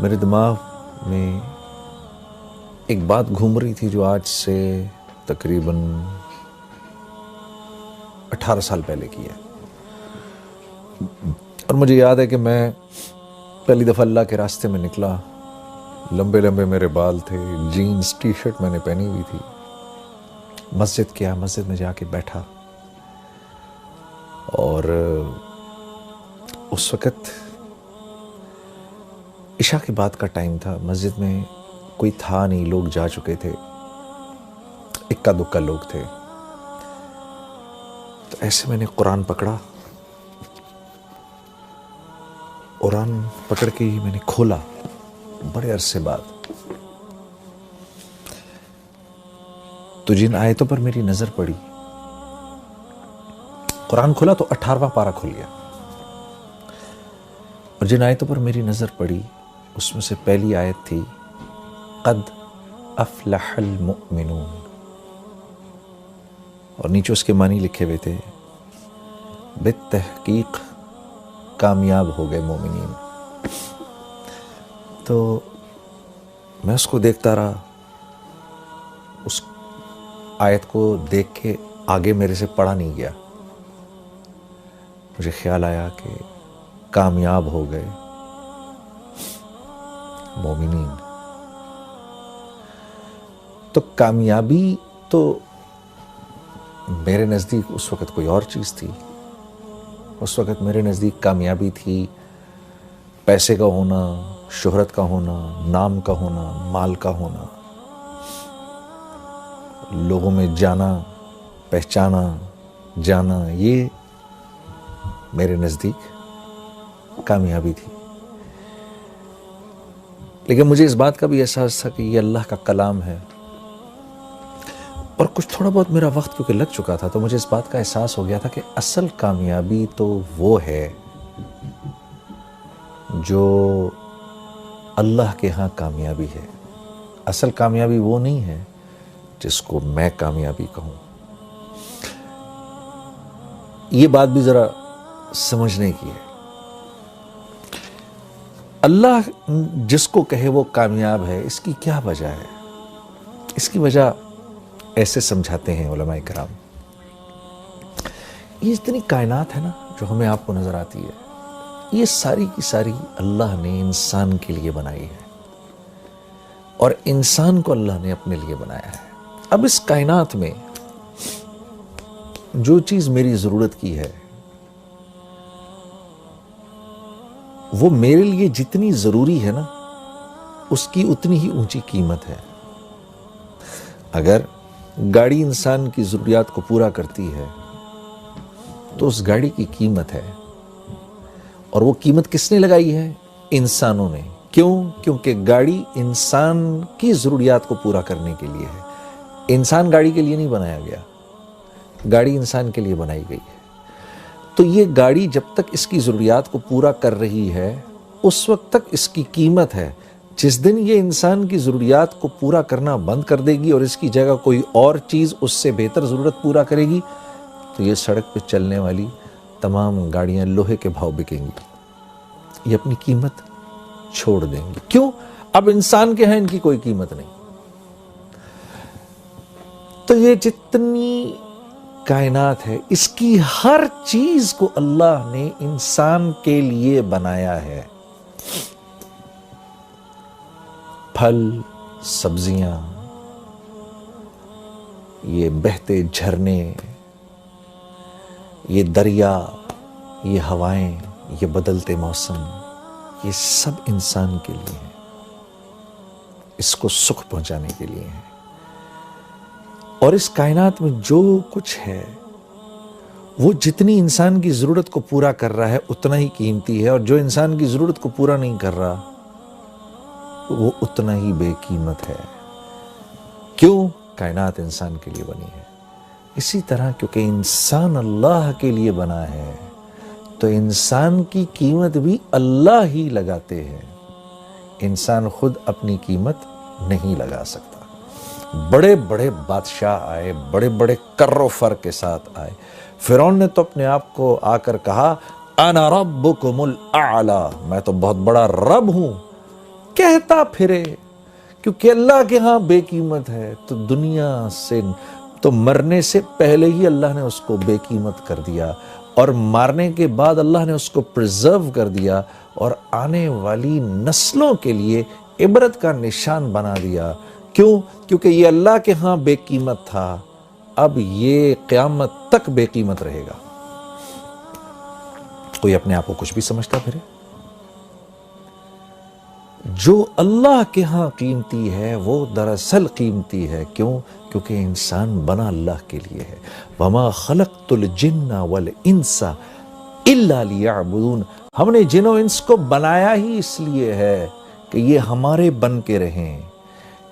میرے دماغ میں ایک بات گھوم رہی تھی جو آج سے تقریباً 18 سال پہلے کی ہے، اور مجھے یاد ہے کہ میں پہلی دفعہ اللہ کے راستے میں نکلا. لمبے لمبے میرے بال تھے، جینز ٹی شرٹ میں نے پہنی ہوئی تھی. مسجد میں جا کے بیٹھا، اور اس وقت عشاء کے بعد کا ٹائم تھا. مسجد میں کوئی تھا نہیں، لوگ جا چکے تھے، اکا دکا لوگ تھے. تو ایسے میں نے قرآن پکڑا، قرآن پکڑ کے ہی میں نے کھولا بڑے عرصے بعد. تو جن آیتوں پر میری نظر پڑی، قرآن کھولا تو 18واں پارہ کھل گیا، اور جن آیتوں پر میری نظر پڑی اس میں سے پہلی آیت تھی قد افلح المؤمنون، اور نیچے اس کے معنی لکھے ہوئے تھے بالتحقیق کامیاب ہو گئے مومنین. تو میں اس کو دیکھتا رہا، اس آیت کو دیکھ کے آگے میرے سے پڑھا نہیں گیا. مجھے خیال آیا کہ کامیاب ہو گئے مومنین. تو کامیابی تو میرے نزدیک اس وقت کوئی اور چیز تھی. اس وقت میرے نزدیک کامیابی تھی پیسے کا ہونا، شہرت کا ہونا، نام کا ہونا، مال کا ہونا، لوگوں میں جانا، پہچانا جانا. یہ میرے نزدیک کامیابی تھی. لیکن مجھے اس بات کا بھی احساس تھا کہ یہ اللہ کا کلام ہے، اور کچھ تھوڑا بہت میرا وقت کیونکہ لگ چکا تھا، تو مجھے اس بات کا احساس ہو گیا تھا کہ اصل کامیابی تو وہ ہے جو اللہ کے ہاں کامیابی ہے. اصل کامیابی وہ نہیں ہے جس کو میں کامیابی کہوں. یہ بات بھی ذرا سمجھنے کی ہے. اللہ جس کو کہے وہ کامیاب ہے، اس کی کیا وجہ ہے؟ اس کی وجہ ایسے سمجھاتے ہیں علماء کرام. یہ اتنی کائنات ہے نا جو ہمیں آپ کو نظر آتی ہے، یہ ساری کی ساری اللہ نے انسان کے لیے بنائی ہے، اور انسان کو اللہ نے اپنے لیے بنایا ہے. اب اس کائنات میں جو چیز میری ضرورت کی ہے وہ میرے لیے جتنی ضروری ہے نا، اس کی اتنی ہی اونچی قیمت ہے. اگر گاڑی انسان کی ضروریات کو پورا کرتی ہے تو اس گاڑی کی قیمت ہے، اور وہ قیمت کس نے لگائی ہے؟ انسانوں نے. کیوں؟ کیونکہ گاڑی انسان کی ضروریات کو پورا کرنے کے لیے ہے. انسان گاڑی کے لیے نہیں بنایا گیا، گاڑی انسان کے لیے بنائی گئی ہے. تو یہ گاڑی جب تک اس کی ضروریات کو پورا کر رہی ہے اس وقت تک اس کی قیمت ہے. جس دن یہ انسان کی ضروریات کو پورا کرنا بند کر دے گی اور اس کی جگہ کوئی اور چیز اس سے بہتر ضرورت پورا کرے گی، تو یہ سڑک پہ چلنے والی تمام گاڑیاں لوہے کے بھاؤ بکیں گی، یہ اپنی قیمت چھوڑ دیں گی. کیوں؟ اب انسان کے ہیں ان کی کوئی قیمت نہیں. تو یہ جتنی کائنات ہے اس کی ہر چیز کو اللہ نے انسان کے لیے بنایا ہے. پھل، سبزیاں، یہ بہتے جھرنے، یہ دریا، یہ ہوائیں، یہ بدلتے موسم، یہ سب انسان کے لیے ہیں، اس کو سکھ پہنچانے کے لیے ہیں. اور اس کائنات میں جو کچھ ہے وہ جتنی انسان کی ضرورت کو پورا کر رہا ہے اتنا ہی قیمتی ہے، اور جو انسان کی ضرورت کو پورا نہیں کر رہا وہ اتنا ہی بے قیمت ہے. کیوں؟ کائنات انسان کے لیے بنی ہے. اسی طرح کیونکہ انسان اللہ کے لیے بنا ہے تو انسان کی قیمت بھی اللہ ہی لگاتے ہیں. انسان خود اپنی قیمت نہیں لگا سکتا. بڑے بڑے بادشاہ آئے، بڑے بڑے کر و فر کے ساتھ آئے. فرعون نے تو اپنے آپ کو آ کر کہا انا ربکم الاعلی، میں تو بہت بڑا رب ہوں. کہتا پھرے، کیونکہ اللہ کے ہاں بے قیمت ہے، تو دنیا سے تو مرنے سے پہلے ہی اللہ نے اس کو بے قیمت کر دیا، اور مارنے کے بعد اللہ نے اس کو پرزرو کر دیا، اور آنے والی نسلوں کے لیے عبرت کا نشان بنا دیا۔ کیوں؟ کیونکہ یہ اللہ کے ہاں بے قیمت تھا، اب یہ قیامت تک بے قیمت رہے گا۔ کوئی اپنے آپ کو کچھ بھی سمجھتا پھرے؟ جو اللہ کے ہاں قیمتی ہے وہ دراصل قیمتی ہے۔ کیوں؟ کیونکہ انسان بنا اللہ کے لیے ہے۔ وَمَا خَلَقْتُ الْجِنَّ وَالْإِنسَ إِلَّا لِيَعْبُدُونَ، ہم نے جن و انس کو بنایا ہی اس لیے ہے کہ یہ ہمارے بن کے رہیں۔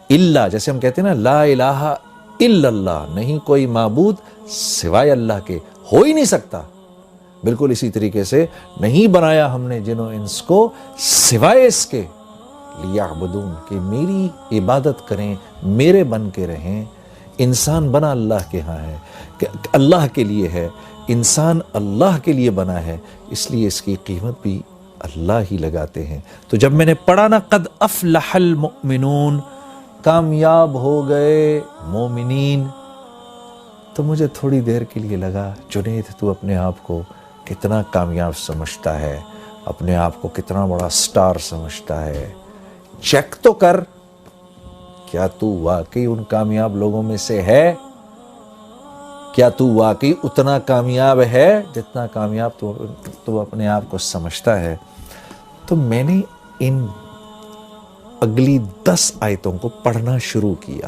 اللہ، جیسے ہم کہتے ہیں نا لا الہ الا اللہ، نہیں کوئی معبود سوائے اللہ کے، ہو ہی نہیں سکتا۔ بالکل اسی طریقے سے نہیں بنایا ہم نے جن و انس کو سوائے اس کے لیعبدون، کہ میری عبادت کریں، میرے بن کے رہیں۔ انسان بنا اللہ کے ہاں ہے، کہ اللہ کے لیے ہے، انسان اللہ کے لیے بنا ہے، اس لیے اس کی قیمت بھی اللہ ہی لگاتے ہیں۔ تو جب میں نے پڑھا نا قد افلح المؤمنون، کامیاب ہو گئے مومنین، تو مجھے تھوڑی دیر کے لیے لگا جنید تو اپنے آپ کو کتنا کامیاب سمجھتا ہے، اپنے آپ کو کتنا بڑا سٹار سمجھتا ہے، چیک تو کر، کیا تو واقعی ان کامیاب لوگوں میں سے ہے؟ کیا تو واقعی اتنا کامیاب ہے جتنا کامیاب تو اپنے آپ کو سمجھتا ہے؟ تو میں نے ان اگلی 10 آیتوں کو پڑھنا شروع کیا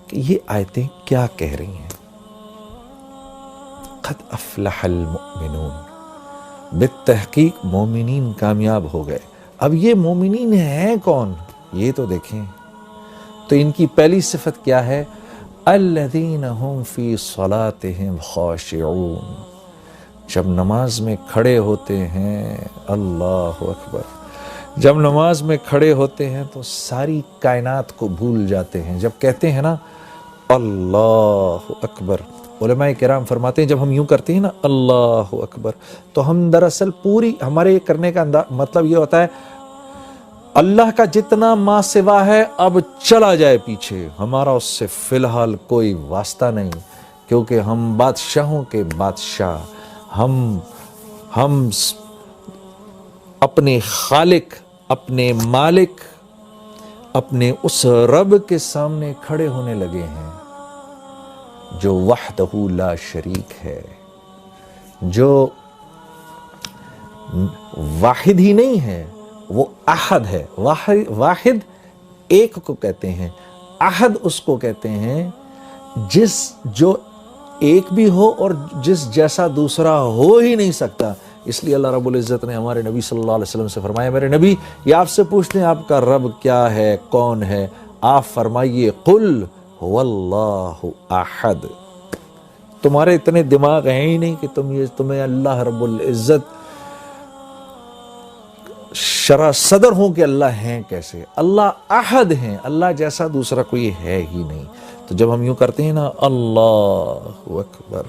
کہ یہ آیتیں کیا کہہ رہی ہیں۔ قد افلح المؤمنون، بالتحقیق مومنین کامیاب ہو گئے۔ اب یہ مومنین ہیں کون؟ یہ تو دیکھیں۔ تو ان کی پہلی صفت کیا ہے؟ الذین هم فی صلاتهم خاشعون، جب نماز میں کھڑے ہوتے ہیں، اللہ اکبر، جب نماز میں کھڑے ہوتے ہیں تو ساری کائنات کو بھول جاتے ہیں۔ جب کہتے ہیں نا اللہ اکبر، علماء کرام فرماتے ہیں جب ہم یوں کرتے ہیں نا اللہ اکبر، تو ہم دراصل پوری ہمارے کرنے کا مطلب یہ ہوتا ہے اللہ کا جتنا ما سوا ہے اب چلا جائے پیچھے، ہمارا اس سے فی الحال کوئی واسطہ نہیں، کیونکہ ہم بادشاہوں کے بادشاہ، ہم اپنے خالق، اپنے مالک، اپنے اس رب کے سامنے کھڑے ہونے لگے ہیں جو وحدہ لا شریک ہے، جو واحد ہی نہیں ہے، وہ احد ہے۔ واحد ایک کو کہتے ہیں، احد اس کو کہتے ہیں جو ایک بھی ہو اور جس جیسا دوسرا ہو ہی نہیں سکتا۔ اس لیے اللہ رب العزت نے ہمارے نبی صلی اللہ علیہ وسلم سے فرمایا، میرے نبی یہ آپ سے پوچھتے ہیں آپ کا رب کیا ہے، کون ہے؟ آپ فرمائیے قل هو اللہ احد۔ تمہارے اتنے دماغ ہیں ہی نہیں کہ تمہیں اللہ رب العزت شرح صدر ہوں کہ اللہ ہیں کیسے؟ اللہ احد ہیں، اللہ جیسا دوسرا کوئی ہے ہی نہیں۔ تو جب ہم یوں کرتے ہیں نا اللہ اکبر،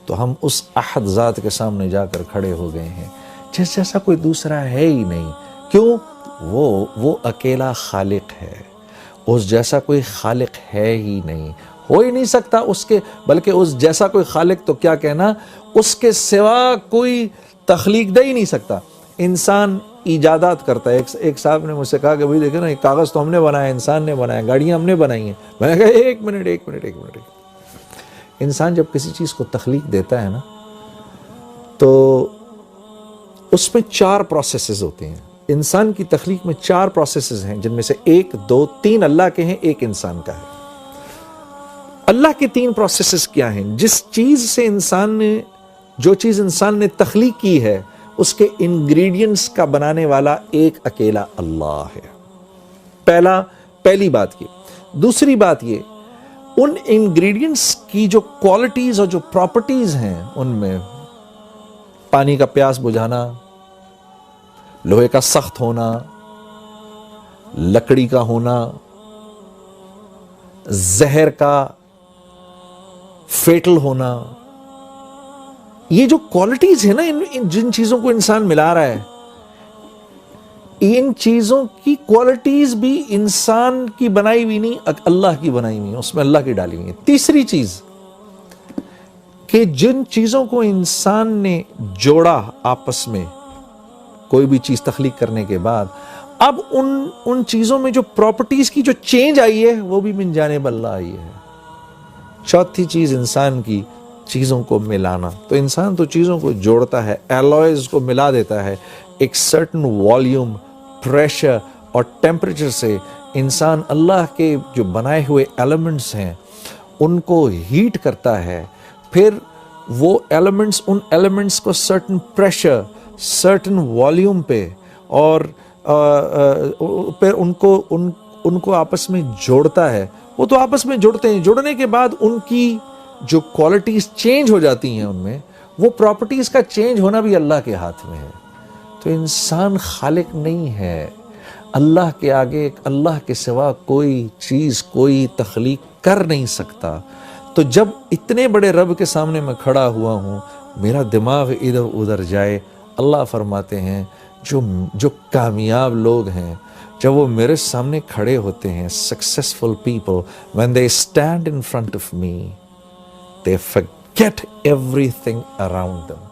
تو ہم اس احد ذات کے سامنے جا کر کھڑے ہو گئے ہیں جس جیسا کوئی دوسرا ہے ہی نہیں۔ کیوں؟ وہ اکیلا خالق ہے، اس جیسا کوئی خالق ہے ہی نہیں، ہو ہی نہیں سکتا اس کے، بلکہ اس جیسا کوئی خالق تو کیا کہنا، اس کے سوا کوئی تخلیق دے ہی نہیں سکتا۔ انسان ایجادات کرتا ہے۔ ایک صاحب نے مجھ سے کہا کہ بھائی دیکھیں نا، ایک کاغذ تو ہم نے بنایا، انسان نے بنایا، گاڑیاں ہم نے بنائی ہیں۔ میں نے کہا ایک منٹ، انسان جب کسی چیز کو تخلیق دیتا ہے نا تو اس میں 4 پروسیسز ہوتے ہیں۔ انسان کی تخلیق میں 4 پروسیسز ہیں، جن میں سے 1 2 3 اللہ کے ہیں، 1 انسان کا ہے۔ اللہ کے 3 پروسیسز کیا ہیں؟ جو چیز انسان نے تخلیق کی ہے اس کے انگریڈینٹس کا بنانے والا ایک اکیلا اللہ ہے۔ پہلی بات یہ۔ دوسری بات یہ، ان انگریڈینٹس کی جو کوالٹیز اور جو پراپرٹیز ہیں، ان میں پانی کا پیاس بجھانا، لوہے کا سخت ہونا، لکڑی کا ہونا، زہر کا فیٹل ہونا، یہ جو کوالٹیز ہیں نا، جن چیزوں کو انسان ملا رہا ہے، ان چیزوں کی کوالٹیز بھی انسان کی بنائی ہوئی نہیں، اللہ کی بنائی ہوئی ہیں، اس میں اللہ کی ڈالی ہوئی ہیں۔ تیسری چیز کہ جن چیزوں کو انسان نے جوڑا آپس میں کوئی بھی چیز تخلیق کرنے کے بعد، اب ان چیزوں میں جو پراپرٹیز کی جو چینج آئی ہے وہ بھی من جانب اللہ آئی ہے۔ چوتھی چیز انسان کی چیزوں کو ملانا، تو انسان تو چیزوں کو جوڑتا ہے، ایلوائز کو ملا دیتا ہے، ایک سرٹن والیوم، پریشر اور ٹیمپریچر سے انسان اللہ کے جو بنائے ہوئے ایلیمنٹس ہیں ان کو ہیٹ کرتا ہے، پھر وہ ایلیمنٹس، ان ایلیمنٹس کو سرٹن پریشر، سرٹن والیوم پہ اور پھر ان کو آپس میں جوڑتا ہے۔ وہ تو آپس میں جڑتے ہیں، جڑنے کے بعد ان کی جو کوالٹیز چینج ہو جاتی ہیں، ان میں وہ پراپرٹیز کا چینج ہونا بھی اللہ کے ہاتھ میں ہے۔ تو انسان خالق نہیں ہے، اللہ کے آگے، اللہ کے سوا کوئی چیز، کوئی تخلیق کر نہیں سکتا۔ تو جب اتنے بڑے رب کے سامنے میں کھڑا ہوا ہوں، میرا دماغ ادھر ادھر جائے، اللہ فرماتے ہیں جو کامیاب لوگ ہیں، جب وہ میرے سامنے کھڑے ہوتے ہیں، successful people, when they stand in front of me, they forget everything around them.